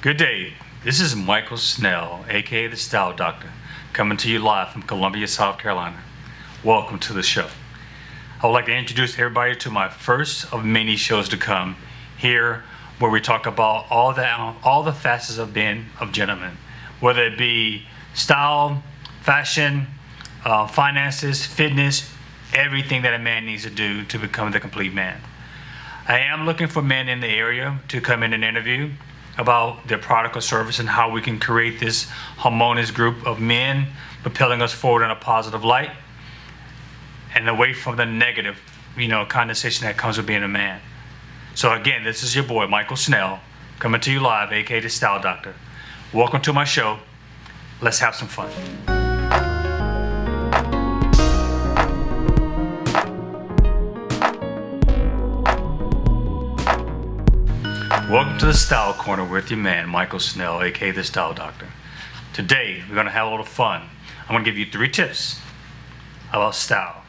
Good day. This is Michael Snell, aka the Style Doctor, coming to you live from Columbia, South Carolina. Welcome to the show. I would like to introduce everybody to my first of many shows to come here, where we talk about all the facets of being a gentleman, whether it be style, fashion, finances, fitness, everything that a man needs to do to become the complete man. I am looking for men in the area to come in and interview about their product or service and how we can create this harmonious group of men propelling us forward in a positive light and away from the negative, condensation that comes with being a man. So again, this is your boy, Michael Snell, coming to you live, aka the Style Doctor. Welcome to my show. Let's have some fun. Welcome to the Style Corner with your man, Michael Snell, aka the Style Doctor. Today, we're going to have a little fun. I'm going to give you 3 tips about style.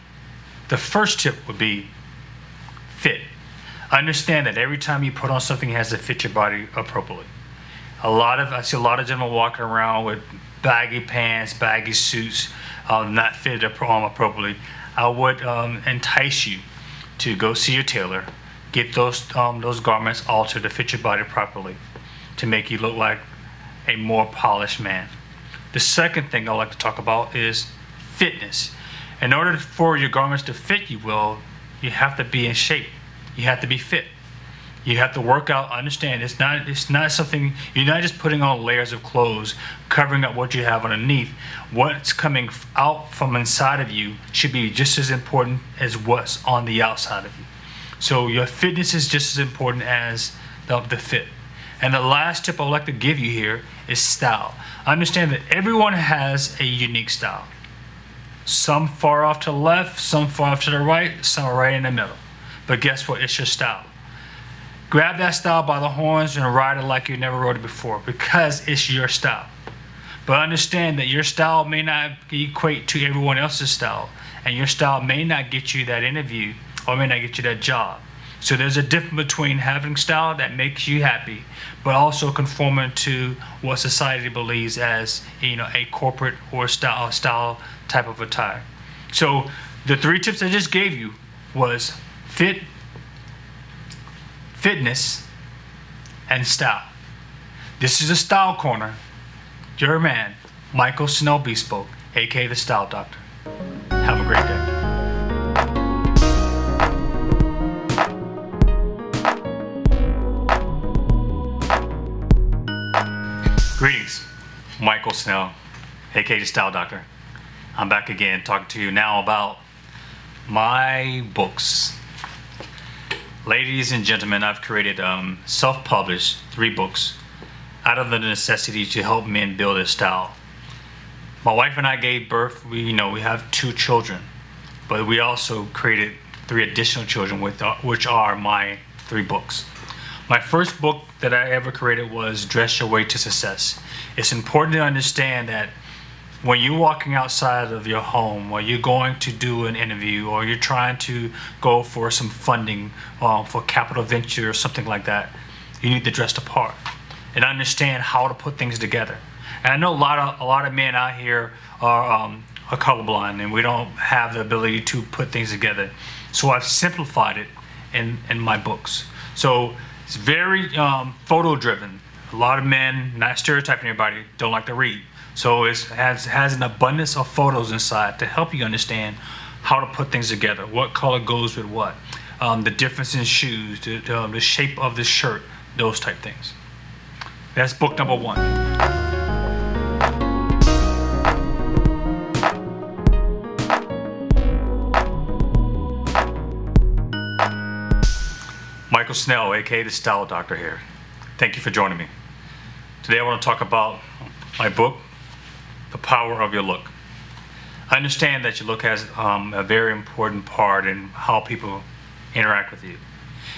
The first tip would be fit. Understand that every time you put on something, it has to fit your body appropriately. I see a lot of gentlemen walking around with baggy pants, baggy suits, not fitted appropriately. I would entice you to go see your tailor. Get those garments altered to fit your body properly to make you look like a more polished man. The second thing I like to talk about is fitness. In order for your garments to fit you well, you have to be in shape. You have to be fit. You have to work out. Understand, it's not something, you're not just putting on layers of clothes, covering up what you have underneath. What's coming out from inside of you should be just as important as what's on the outside of you. So your fitness is just as important as the fit. And the last tip I'd like to give you here is style. Understand that everyone has a unique style. Some far off to the left, some far off to the right, some are right in the middle. But guess what? It's your style. Grab that style by the horns and ride it like you never rode it before, because it's your style. But understand that your style may not equate to everyone else's style, and your style may not get you that interview or may not get you that job. So there's a difference between having style that makes you happy, but also conforming to what society believes as a corporate or style type of attire. So the 3 tips I just gave you was fitness, and style. This is a Style Corner. Your man, Michael Snell Bespoke, aka the Style Doctor. Have a great day. Greetings, Michael Snell, aka the Style Doctor. I'm back again talking to you now about my books. Ladies and gentlemen, I've created self-published 3 books out of the necessity to help men build their style. My wife and I gave birth. We have 2 children, but we also created 3 additional children, which are my 3 books. My first book that I ever created was Dress Your Way to Success. It's important to understand that when you're walking outside of your home, or you're going to do an interview, or you're trying to go for some funding for capital venture or something like that, you need to dress the part and understand how to put things together. And I know a lot of men out here are colorblind, and we don't have the ability to put things together. So I've simplified it in my books. So it's very photo driven. A lot of men, not stereotyping everybody, don't like to read. So it has an abundance of photos inside to help you understand how to put things together, what color goes with what, the difference in shoes, the shape of the shirt, those type things. That's book number 1. Michael Snell, aka the Style Doctor here. Thank you for joining me. Today I want to talk about my book, The Power of Your Look. I understand that your look has a very important part in how people interact with you.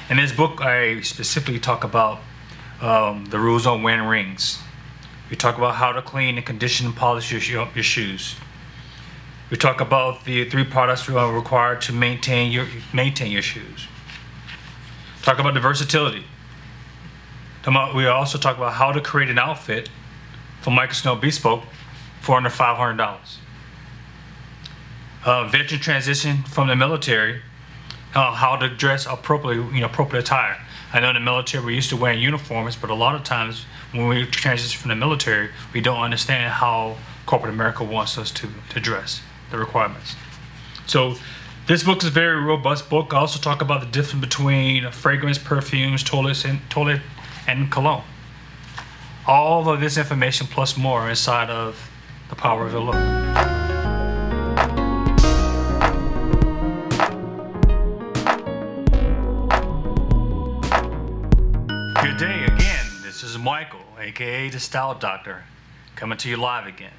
In this book, I specifically talk about the rules on wearing rings. We talk about how to clean and condition and polish your shoes. We talk about the 3 products required to maintain your shoes. Talk about the versatility. We also talk about how to create an outfit for Michael Snow Bespoke for under $500. Veteran transition from the military, how to dress appropriately, appropriate attire. I know in the military we're used to wearing uniforms, but a lot of times when we transition from the military, we don't understand how corporate America wants us to dress, the requirements. So this book is a very robust book. I also talk about the difference between fragrance, perfumes, toilet and cologne. All of this information plus more inside of The Power of Your Look. Good day again. This is Michael, aka the Style Doctor, coming to you live again.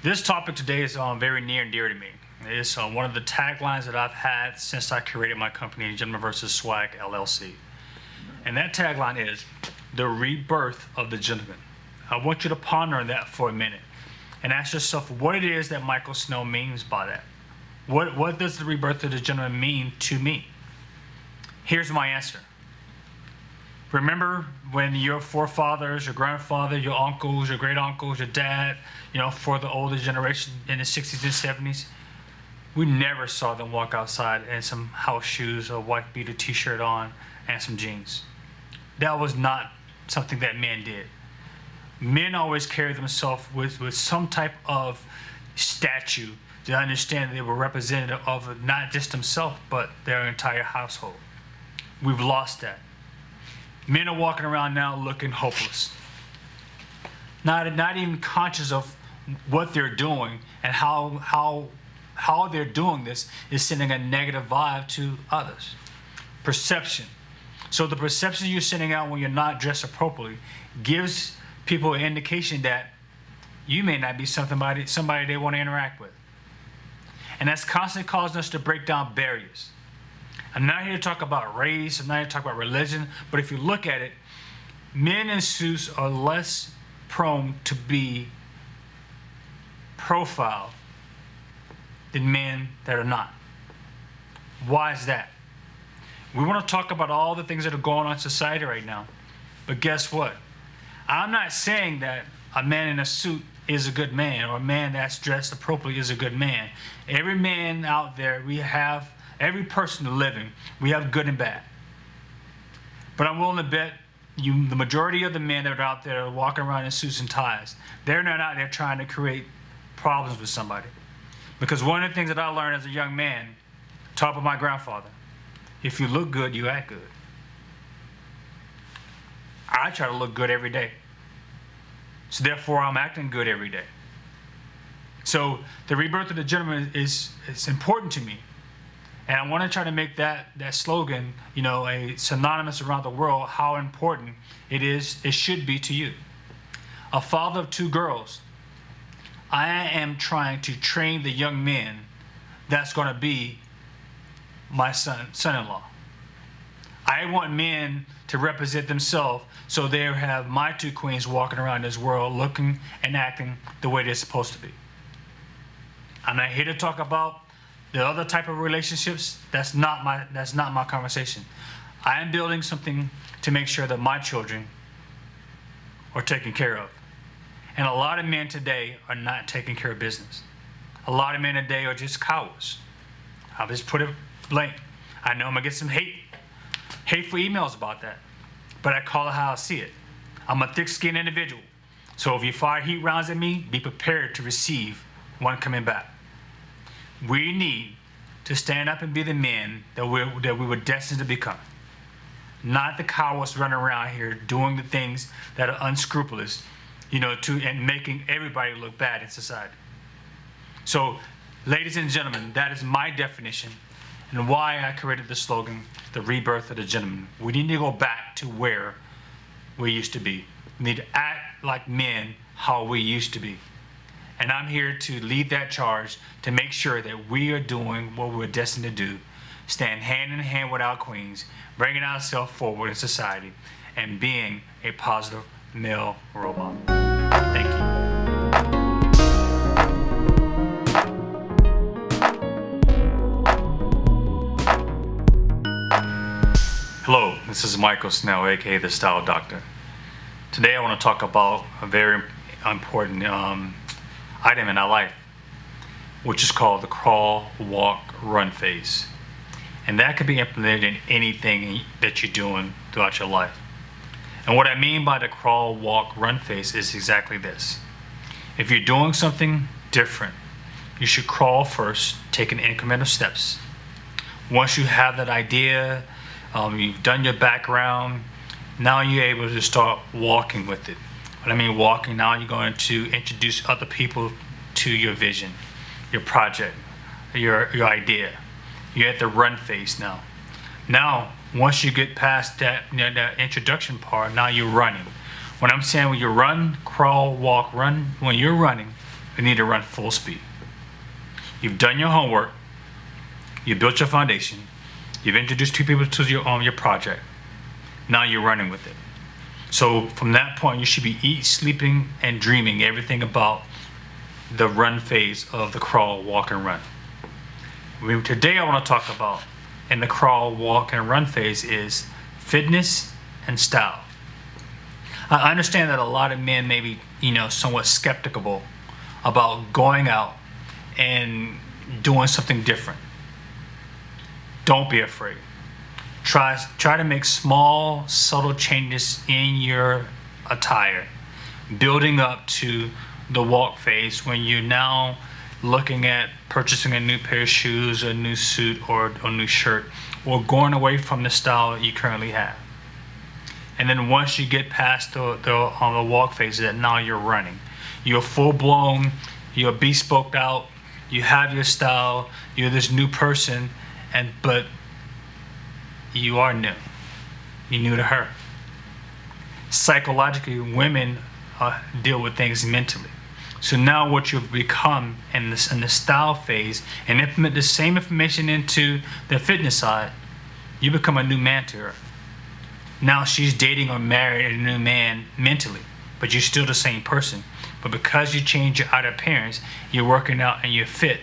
This topic today is very near and dear to me. It's one of the taglines that I've had since I created my company, Gentleman vs. Swag LLC. And that tagline is the rebirth of the gentleman. I want you to ponder on that for a minute and ask yourself what it is that Michael Snow means by that. What does the rebirth of the gentleman mean to me? Here's my answer. Remember when your forefathers, your grandfather, your uncles, your great uncles, your dad, for the older generation in the 60s and 70s, we never saw them walk outside in some house shoes, a white beater t-shirt on, and some jeans. That was not something that men did. Men always carried themselves with some type of statue to understand that they were representative of not just themselves, but their entire household. We've lost that. Men are walking around now looking hopeless. Not even conscious of what they're doing and how they're doing this is sending a negative vibe to others. Perception. So the perception you're sending out when you're not dressed appropriately gives people an indication that you may not be somebody they want to interact with. And that's constantly causing us to break down barriers. I'm not here to talk about race, I'm not here to talk about religion, but if you look at it, men in suits are less prone to be profiled than men that are not. Why is that? We want to talk about all the things that are going on in society right now, but guess what? I'm not saying that a man in a suit is a good man or a man that's dressed appropriately is a good man. Every man out there, every person living, we have good and bad. But I'm willing to bet the majority of the men that are out there are walking around in suits and ties. They're not out there trying to create problems with somebody. Because one of the things that I learned as a young man, taught by my grandfather, if you look good, you act good. I try to look good every day. So therefore, I'm acting good every day. So the rebirth of the gentleman is important to me. And I want to try to make that slogan, a synonymous around the world, how important it should be to you. A father of 2 girls, I am trying to train the young men that's going to be my son-in-law. I want men to represent themselves so they have my 2 queens walking around this world looking and acting the way they're supposed to be. I'm not here to talk about the other type of relationships. That's not my conversation. I am building something to make sure that my children are taken care of. And a lot of men today are not taking care of business. A lot of men today are just cowards. I'll just put it blank. I know I'm gonna get some hateful emails about that, but I call it how I see it. I'm a thick-skinned individual, so if you fire heat rounds at me, be prepared to receive one coming back. We need to stand up and be the men that we were destined to become. Not the cowards running around here doing the things that are unscrupulous, and making everybody look bad in society. So, ladies and gentlemen, that is my definition and why I created the slogan, the rebirth of the gentleman. We need to go back to where we used to be. We need to act like men how we used to be. And I'm here to lead that charge to make sure that we are doing what we're destined to do. Stand hand in hand with our queens, bringing ourselves forward in society, and being a positive male role model. Thank you. Hello, this This is Michael Snell, aka the Style Doctor. Today I want to talk about a very important item in our life, which is called the crawl, walk, run phase. And that can be implemented in anything that you're doing throughout your life. And what I mean by the crawl, walk, run phase is exactly this. If you're doing something different, you should crawl first, taking incremental steps. Once you have that idea, you've done your background, now you're able to start walking with it. When I mean walking, now you're going to introduce other people to your vision, your project, your idea. You're at the run phase now. Now, once you get past that, that introduction part, now you're running. When I'm saying when you run, crawl, walk, run, when you're running, you need to run full speed. You've done your homework. You built your foundation. You've introduced two people to your project. Now you're running with it. So from that point, you should be eating, sleeping, and dreaming everything about the run phase of the crawl, walk, and run. Today I want to talk about in the crawl, walk, and run phase is fitness and style. I understand that a lot of men may be, somewhat skeptical about going out and doing something different. Don't be afraid. Try to make small, subtle changes in your attire, building up to the walk phase when you're now looking at purchasing a new pair of shoes, a new suit, or a new shirt, or going away from the style that you currently have. And then once you get past the walk phase, that now you're running. You're full blown, you're bespoke out, you have your style, you're this new person, but you are new. You're new to her. Psychologically, women deal with things mentally. So now what you've become in the style phase and implement the same information into the fitness side, you become a new man to her. Now she's dating or married a new man mentally, but you're still the same person. But because you change your outer appearance, you're working out and you're fit,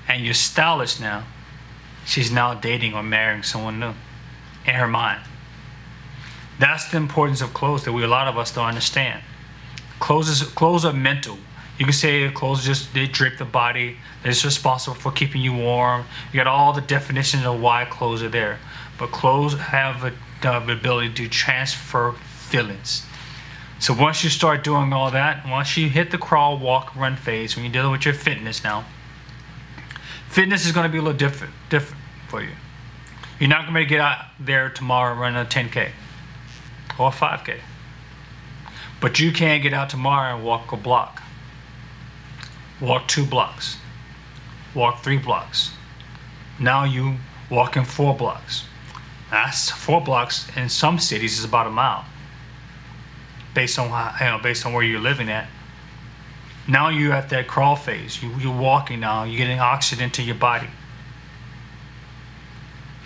and you're stylish now, she's now dating or marrying someone new in her mind. That's the importance of clothes that a lot of us don't understand. Clothes are mental. You can say clothes they drape the body. They're just responsible for keeping you warm. You got all the definitions of why clothes are there. But clothes have the ability to transfer feelings. So once you start doing all that, once you hit the crawl, walk, run phase, when you're dealing with your fitness now, fitness is going to be a little different for you. You're not going to get out there tomorrow and run a 10K or a 5K. But you can get out tomorrow and walk a block. Walk 2 blocks. Walk 3 blocks. Now you walking 4 blocks. That's 4 blocks in some cities is about a mile. Based on where you're living at. Now you're at that crawl phase. You're walking now. You're getting oxygen into your body.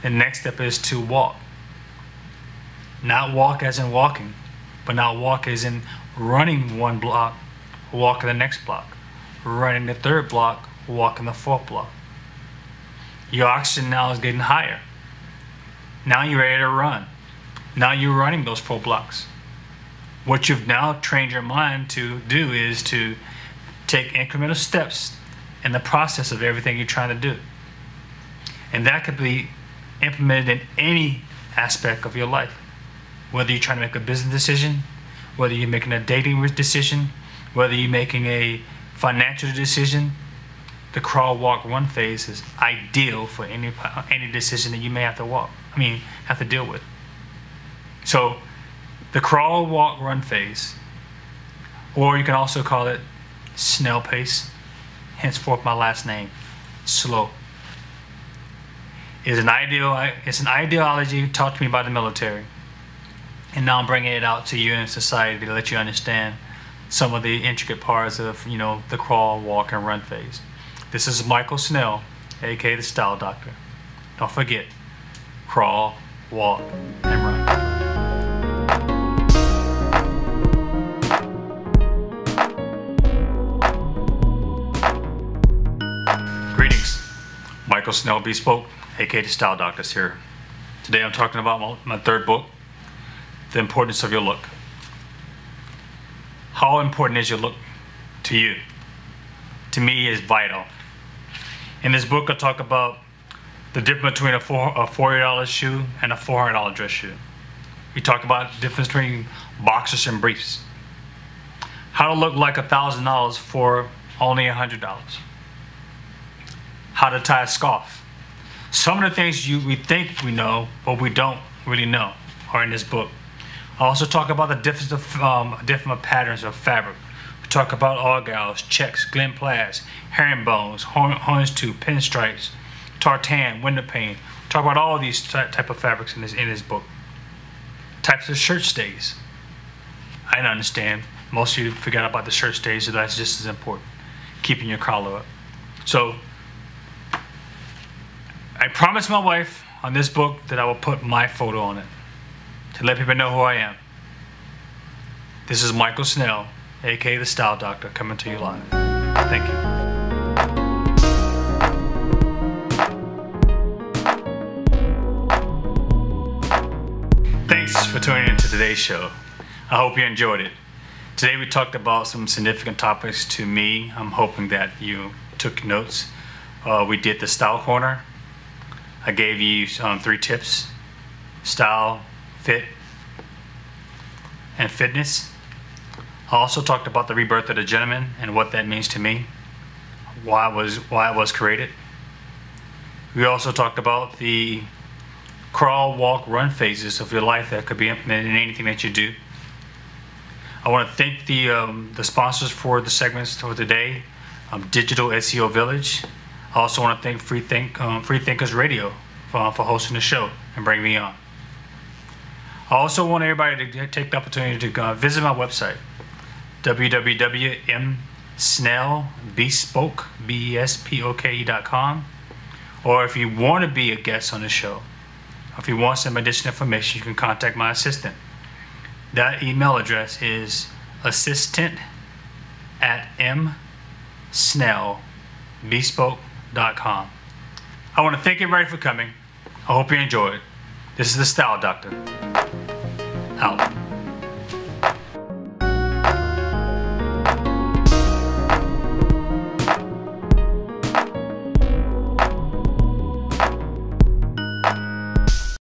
The next step is to walk. Not walk as in walking, but now walk as in running 1 block, walking the next block, running the 3rd block, walking the 4th block. Your oxygen now is getting higher. Now you're ready to run. Now you're running those 4 blocks. What you've now trained your mind to do is to take incremental steps in the process of everything you're trying to do. And that could be implemented in any aspect of your life. Whether you're trying to make a business decision, whether you're making a dating decision, whether you're making a financial decision, the crawl, walk, run phase is ideal for any decision that you may have to deal with. So the crawl, walk, run phase, or you can also call it snail pace, henceforth my last name, slow, is an ideology taught to me by the military. And now I'm bringing it out to you in society to let you understand some of the intricate parts of, the crawl, walk, and run phase. This is Michael Snell, aka the Style Doctor. Don't forget, crawl, walk, and run. Greetings, Michael Snell Bespoke, aka the Style Doctor, here Today I'm talking about my third book, The Importance of Your Look. How important is your look to you? To me, it's vital. In this book, I talk about the difference between a $40 shoe and a $400 dress shoe. We talk about the difference between boxers and briefs. How to look like $1,000 for only $100. How to tie a scarf. Some of the things we think we know, but we don't really know, are in this book. I also talk about the difference of different patterns of fabric. We talk about argyles, checks, glint plaids, herringbones, houndstooth, pinstripes, tartan, window pane. We talk about all these type of fabrics in this book. Types of shirt stays. I didn't understand. Most of you forgot about the shirt stays, so that's just as important. Keeping your collar up. So I promised my wife on this book that I will put my photo on it to let people know who I am. This is Michael Snell, aka the Style Doctor, coming to you live. Thank you. Thanks for tuning in to today's show. I hope you enjoyed it. Today we talked about some significant topics to me. I'm hoping that you took notes. We did the Style Corner. I gave you 3 tips: style, fit, and fitness. I also talked about the rebirth of the gentleman and what that means to me, why it was created. We also talked about the crawl, walk, run phases of your life that could be implemented in anything that you do. I want to thank the sponsors for the segments for today, Digital SEO Village. I also want to thank Freethinkers Radio for hosting the show and bringing me on. I also want everybody to take the opportunity to visit my website, www.msnellbespoke.com. Or if you want to be a guest on the show, if you want some additional information, you can contact my assistant. That email address is assistant@msnellbespoke.com. I want to thank everybody for coming. I hope you enjoyed. This is the Style Doctor.